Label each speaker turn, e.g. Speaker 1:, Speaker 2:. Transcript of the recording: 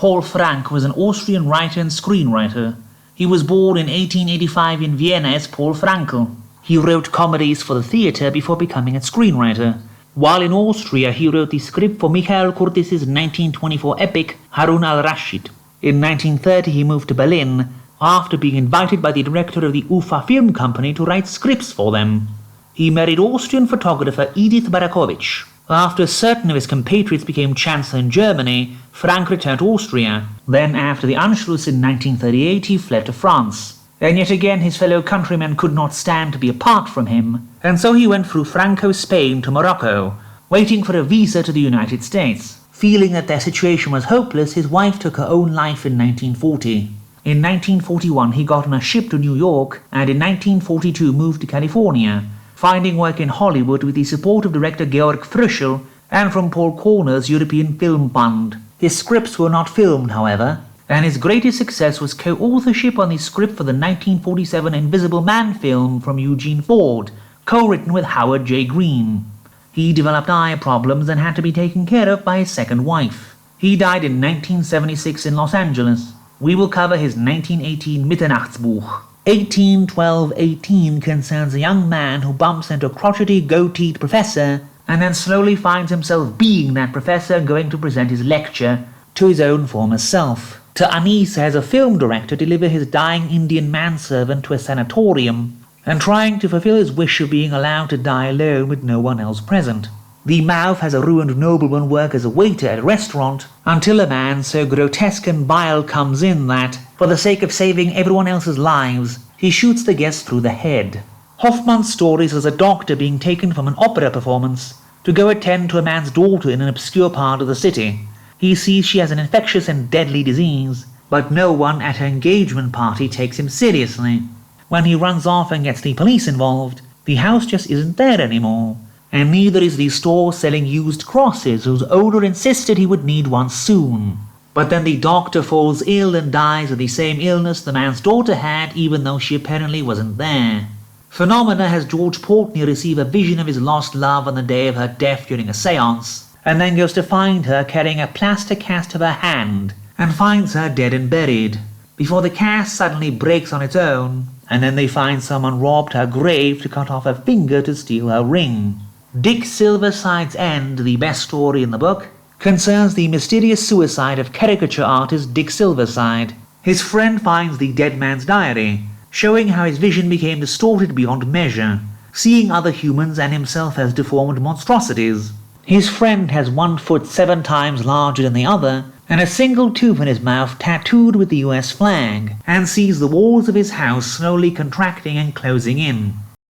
Speaker 1: Paul Frank was an Austrian writer and screenwriter. He was born in 1885 in Vienna as Paul Frankl. He wrote comedies for the theatre before becoming a screenwriter. While in Austria, he wrote the script for Mikhail Kurtis's 1924 epic Harun al-Rashid. In 1930, he moved to Berlin after being invited by the director of the UFA Film Company to write scripts for them. He married Austrian photographer Edith Barakovich. After certain of his compatriots became Chancellor in Germany, Frank returned to Austria. Then, after the Anschluss in 1938, he fled to France. And yet again his fellow countrymen could not stand to be apart from him, and so he went through Franco-Spain to Morocco, waiting for a visa to the United States. Feeling that their situation was hopeless, his wife took her own life in 1940. In 1941 he got on a ship to New York, and in 1942 moved to California, finding work in Hollywood with the support of director Georg Frischl and from Paul Korner's European Film Fund. His scripts were not filmed, however, and his greatest success was co-authorship on the script for the 1947 Invisible Man film from Eugene Ford, co-written with Howard J. Green. He developed eye problems and had to be taken care of by his second wife. He died in 1976 in Los Angeles. We will cover his 1918 Mitternachtsbuch. 1812-18 concerns a young man who bumps into a crotchety, goateed professor and then slowly finds himself being that professor going to present his lecture to his own former self. To unease as a film director deliver his dying Indian manservant to a sanatorium and trying to fulfill his wish of being allowed to die alone with no one else present. The mouth has a ruined nobleman work as a waiter at a restaurant until a man so grotesque and vile comes in that, for the sake of saving everyone else's lives, he shoots the guest through the head. Hoffman's story is as a doctor being taken from an opera performance to go attend to a man's daughter in an obscure part of the city. He sees she has an infectious and deadly disease, but no one at her engagement party takes him seriously. When he runs off and gets the police involved, the house just isn't there anymore. And neither is the store selling used crosses whose owner insisted he would need one soon. But then the doctor falls ill and dies of the same illness the man's daughter had, even though she apparently wasn't there. Phenomena has George Portney receive a vision of his lost love on the day of her death during a seance, and then goes to find her carrying a plaster cast of her hand, and finds her dead and buried, before the cast suddenly breaks on its own, and then they find someone robbed her grave to cut off her finger to steal her ring. Dick Silverside's End, the best story in the book, concerns the mysterious suicide of caricature artist Dick Silverside. His friend finds the dead man's diary, showing how his vision became distorted beyond measure, seeing other humans and himself as deformed monstrosities. His friend has one foot 7 times larger than the other, and a single tooth in his mouth tattooed with the US flag, and sees the walls of his house slowly contracting and closing in.